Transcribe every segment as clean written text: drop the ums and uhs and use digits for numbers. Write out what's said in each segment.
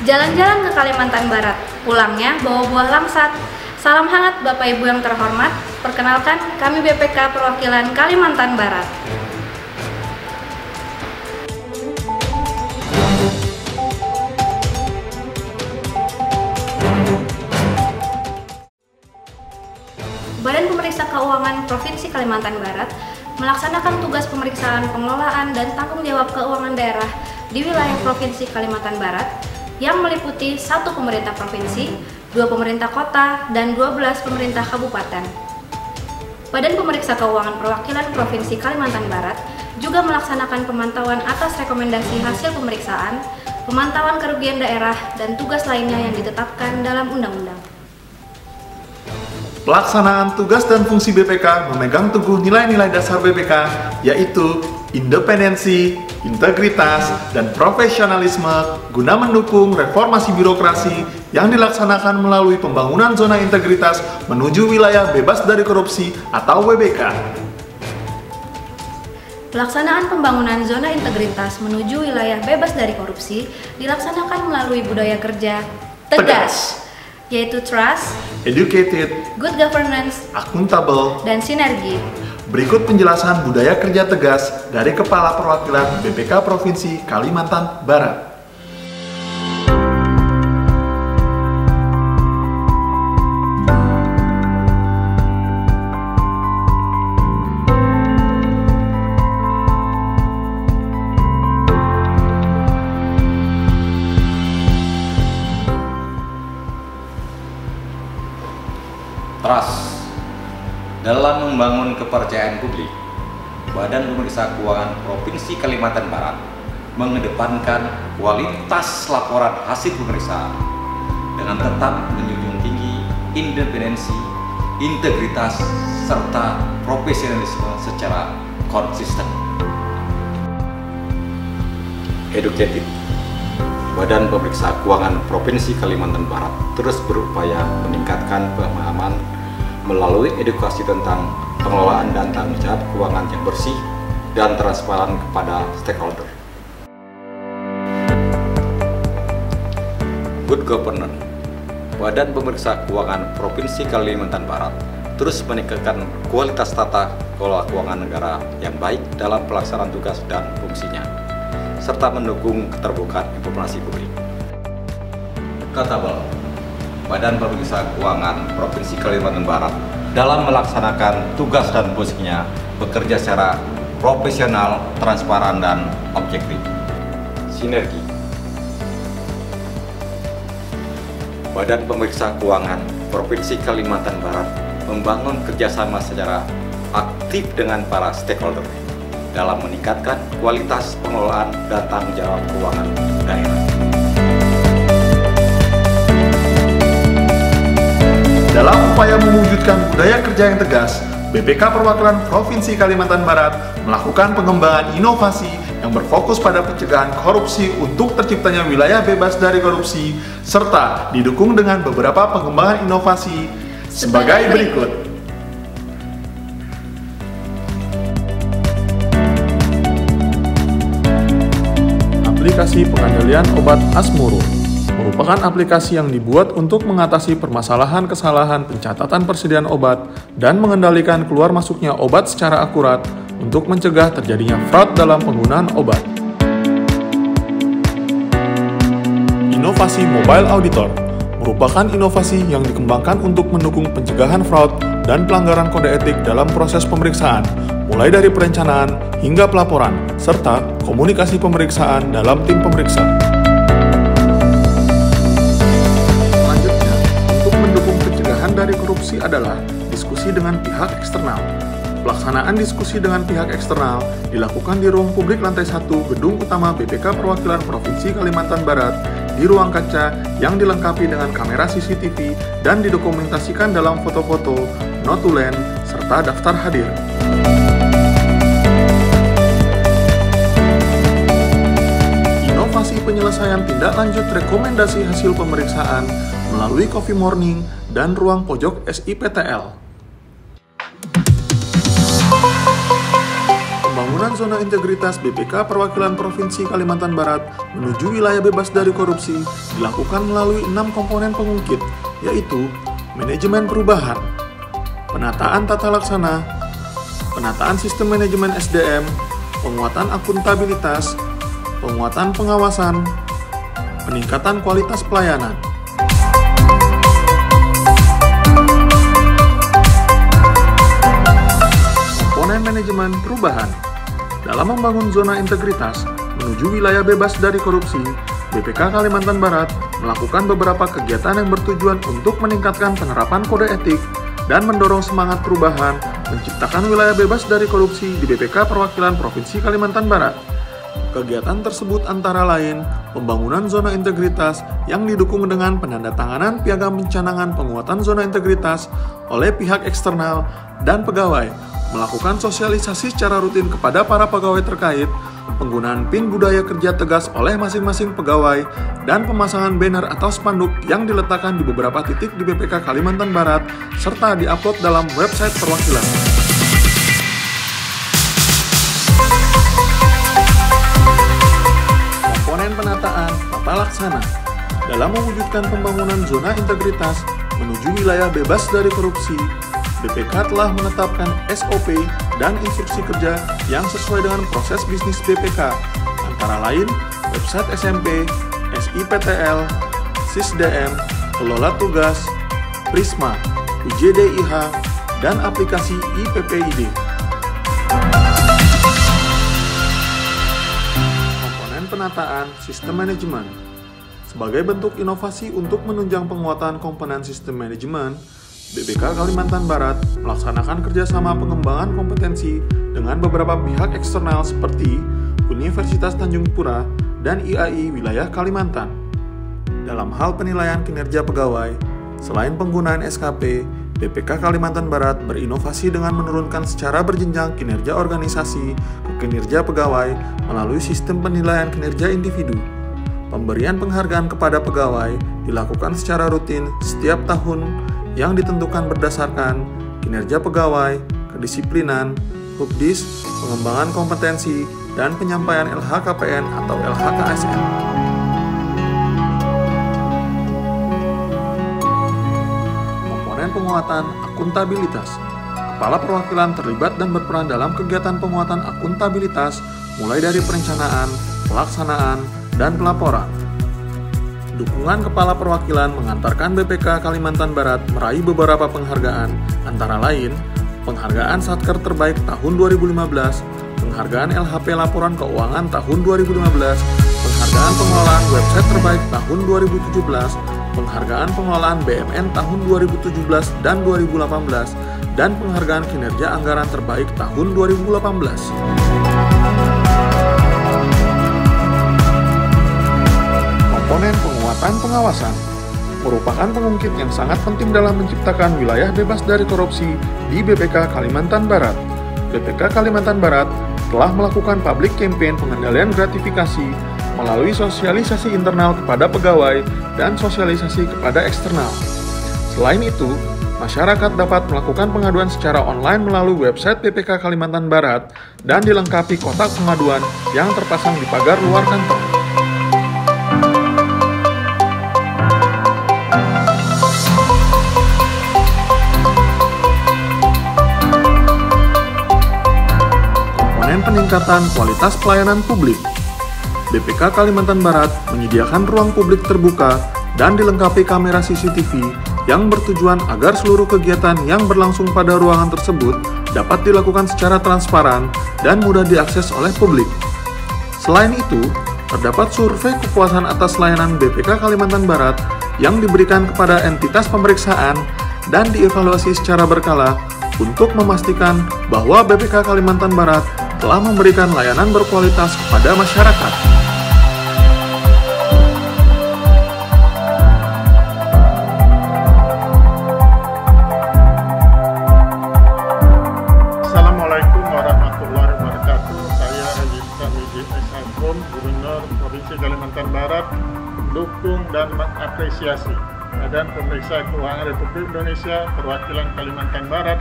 Jalan-jalan ke Kalimantan Barat, pulangnya bawa buah langsat. Salam hangat Bapak Ibu yang terhormat, perkenalkan kami BPK Perwakilan Kalimantan Barat. Badan Pemeriksa Keuangan Provinsi Kalimantan Barat melaksanakan tugas pemeriksaan pengelolaan dan tanggung jawab keuangan daerah di wilayah Provinsi Kalimantan Barat yang meliputi 1 pemerintah provinsi, 2 pemerintah kota, dan 12 pemerintah kabupaten. Badan Pemeriksa Keuangan Perwakilan Provinsi Kalimantan Barat juga melaksanakan pemantauan atas rekomendasi hasil pemeriksaan, pemantauan kerugian daerah, dan tugas lainnya yang ditetapkan dalam undang-undang. Pelaksanaan tugas dan fungsi BPK memegang teguh nilai-nilai dasar BPK, yaitu independensi, integritas, dan profesionalisme guna mendukung reformasi birokrasi yang dilaksanakan melalui pembangunan zona integritas menuju wilayah bebas dari korupsi atau WBK. Pelaksanaan pembangunan zona integritas menuju wilayah bebas dari korupsi dilaksanakan melalui budaya kerja tegas, yaitu trust, educated, good governance, akuntabel, dan sinergi. Berikut penjelasan budaya kerja tegas dari Kepala Perwakilan BPK Provinsi Kalimantan Barat. Trust. Dalam membangun kepercayaan publik, Badan Pemeriksa Keuangan Provinsi Kalimantan Barat mengedepankan kualitas laporan hasil pemeriksaan dengan tetap menjunjung tinggi independensi, integritas, serta profesionalisme secara konsisten. Educated. Badan Pemeriksa Keuangan Provinsi Kalimantan Barat terus berupaya meningkatkan pemahaman melalui edukasi tentang pengelolaan dan tanggung jawab keuangan yang bersih dan transparan kepada stakeholder. Good governance. Badan Pemeriksa Keuangan Provinsi Kalimantan Barat terus meningkatkan kualitas tata kelola keuangan negara yang baik dalam pelaksanaan tugas dan fungsinya, serta mendukung keterbukaan informasi publik. Accountable. Badan Pemeriksa Keuangan Provinsi Kalimantan Barat dalam melaksanakan tugas dan fungsinya bekerja secara profesional, transparan, dan objektif. Sinergi. Badan Pemeriksa Keuangan Provinsi Kalimantan Barat membangun kerjasama secara aktif dengan para stakeholder dalam meningkatkan kualitas pengelolaan dan tanggung jawab keuangan daerah. Dalam upaya mewujudkan budaya kerja yang tegas, BPK Perwakilan Provinsi Kalimantan Barat melakukan pengembangan inovasi yang berfokus pada pencegahan korupsi untuk terciptanya wilayah bebas dari korupsi, serta didukung dengan beberapa pengembangan inovasi sebagai berikut. Aplikasi pengendalian obat Asmuru merupakan aplikasi yang dibuat untuk mengatasi permasalahan kesalahan pencatatan persediaan obat dan mengendalikan keluar masuknya obat secara akurat untuk mencegah terjadinya fraud dalam penggunaan obat. Inovasi Mobile Auditor merupakan inovasi yang dikembangkan untuk mendukung pencegahan fraud dan pelanggaran kode etik dalam proses pemeriksaan, mulai dari perencanaan hingga pelaporan, serta komunikasi pemeriksaan dalam tim pemeriksa. Selanjutnya, untuk mendukung pencegahan dari korupsi adalah diskusi dengan pihak eksternal. Pelaksanaan diskusi dengan pihak eksternal dilakukan di ruang publik lantai 1 Gedung Utama BPK Perwakilan Provinsi Kalimantan Barat di ruang kaca yang dilengkapi dengan kamera CCTV dan didokumentasikan dalam foto-foto, notulen, serta daftar hadir. Inovasi penyelesaian tindak lanjut rekomendasi hasil pemeriksaan melalui Coffee Morning dan ruang pojok SIPTL. Pembangunan zona integritas BPK Perwakilan Provinsi Kalimantan Barat menuju wilayah bebas dari korupsi dilakukan melalui 6 komponen pengungkit, yaitu manajemen perubahan, penataan tata laksana, penataan sistem manajemen SDM, penguatan akuntabilitas, penguatan pengawasan, peningkatan kualitas pelayanan. Komponen manajemen perubahan. Dalam membangun zona integritas menuju wilayah bebas dari korupsi, BPK Kalimantan Barat melakukan beberapa kegiatan yang bertujuan untuk meningkatkan penerapan kode etik dan mendorong semangat perubahan, menciptakan wilayah bebas dari korupsi di BPK Perwakilan Provinsi Kalimantan Barat. Kegiatan tersebut antara lain pembangunan zona integritas yang didukung dengan penandatanganan piagam pencanangan penguatan zona integritas oleh pihak eksternal dan pegawai, melakukan sosialisasi secara rutin kepada para pegawai terkait, penggunaan PIN budaya kerja tegas oleh masing-masing pegawai, dan pemasangan banner atau spanduk yang diletakkan di beberapa titik di BPK Kalimantan Barat, serta diupload dalam website perwakilan. Komponen penataan tata laksana. Dalam mewujudkan pembangunan zona integritas menuju wilayah bebas dari korupsi, BPK telah menetapkan SOP dan instruksi kerja yang sesuai dengan proses bisnis BPK, antara lain website SMP, SIPTL, SISDM, Kelola Tugas, Prisma, UJDIH, dan aplikasi IPPID. Komponen penataan sistem manajemen. Sebagai bentuk inovasi untuk menunjang penguatan komponen sistem manajemen, BPK Kalimantan Barat melaksanakan kerjasama pengembangan kompetensi dengan beberapa pihak eksternal seperti Universitas Tanjung Pura dan IAI Wilayah Kalimantan. Dalam hal penilaian kinerja pegawai, selain penggunaan SKP, BPK Kalimantan Barat berinovasi dengan menurunkan secara berjenjang kinerja organisasi ke kinerja pegawai melalui sistem penilaian kinerja individu. Pemberian penghargaan kepada pegawai dilakukan secara rutin setiap tahun yang ditentukan berdasarkan kinerja pegawai, kedisiplinan, hubdis, pengembangan kompetensi, dan penyampaian LHKPN atau LHKSN. Komponen penguatan akuntabilitas. Kepala perwakilan terlibat dan berperan dalam kegiatan penguatan akuntabilitas mulai dari perencanaan, pelaksanaan, dan pelaporan. Dukungan Kepala Perwakilan mengantarkan BPK Kalimantan Barat meraih beberapa penghargaan, antara lain Penghargaan Satker Terbaik tahun 2015, Penghargaan LHP Laporan Keuangan tahun 2015, Penghargaan Pengelolaan Website Terbaik tahun 2017, Penghargaan Pengelolaan BMN tahun 2017 dan 2018, dan Penghargaan Kinerja Anggaran Terbaik tahun 2018. Komponen penguatan pengawasan merupakan pengungkit yang sangat penting dalam menciptakan wilayah bebas dari korupsi di BPK Kalimantan Barat. BPK Kalimantan Barat telah melakukan public campaign pengendalian gratifikasi melalui sosialisasi internal kepada pegawai dan sosialisasi kepada eksternal. Selain itu, masyarakat dapat melakukan pengaduan secara online melalui website BPK Kalimantan Barat dan dilengkapi kotak pengaduan yang terpasang di pagar luar kantor. Peningkatan kualitas pelayanan publik. BPK Kalimantan Barat menyediakan ruang publik terbuka dan dilengkapi kamera CCTV yang bertujuan agar seluruh kegiatan yang berlangsung pada ruangan tersebut dapat dilakukan secara transparan dan mudah diakses oleh publik. Selain itu, terdapat survei kepuasan atas layanan BPK Kalimantan Barat yang diberikan kepada entitas pemeriksaan dan dievaluasi secara berkala untuk memastikan bahwa BPK Kalimantan Barat telah memberikan layanan berkualitas kepada masyarakat. Assalamualaikum warahmatullahi wabarakatuh. Saya Haji Samidi S.Agrom, Gubernur Provinsi Kalimantan Barat, mendukung dan mengapresiasi Badan Pemeriksa Keuangan Republik Indonesia Perwakilan Kalimantan Barat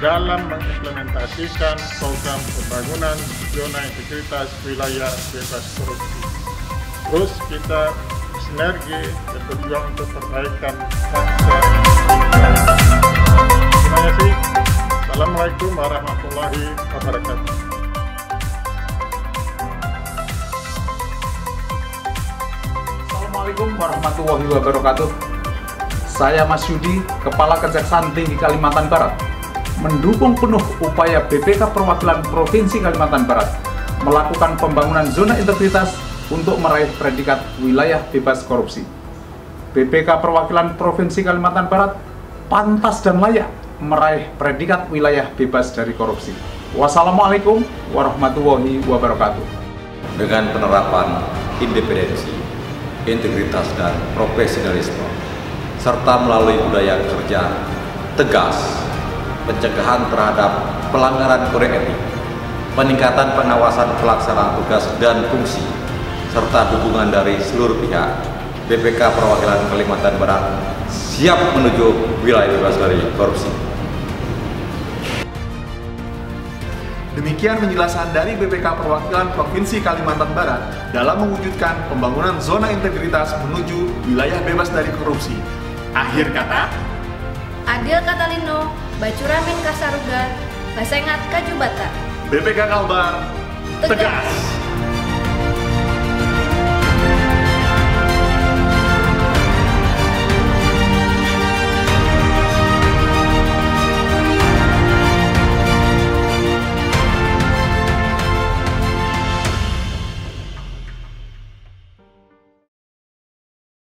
dalam mengimplementasikan program pembangunan zona integritas wilayah bebas korupsi. Terus kita sinergi dan berjuang untuk perbaikan bangsa. Terima kasih. Assalamualaikum warahmatullahi wabarakatuh. Assalamualaikum warahmatullahi wabarakatuh. Saya Mas Yudi, Kepala Kejaksaan Tinggi Kalimantan Barat, mendukung penuh upaya BPK Perwakilan Provinsi Kalimantan Barat melakukan pembangunan zona integritas untuk meraih predikat wilayah bebas korupsi. BPK Perwakilan Provinsi Kalimantan Barat pantas dan layak meraih predikat wilayah bebas dari korupsi. Wassalamualaikum warahmatullahi wabarakatuh. Dengan penerapan independensi, integritas dan profesionalisme, serta melalui budaya kerja tegas, pencegahan terhadap pelanggaran kode etik, peningkatan pengawasan pelaksanaan tugas dan fungsi, serta dukungan dari seluruh pihak, BPK Perwakilan Kalimantan Barat siap menuju wilayah bebas dari korupsi. Demikian penjelasan dari BPK Perwakilan Provinsi Kalimantan Barat dalam mewujudkan pembangunan zona integritas menuju wilayah bebas dari korupsi. Akhir kata, Adil Katalino, Bacuramin Kasaruga, Basengat Kajubata. BPK Kalbar tegas.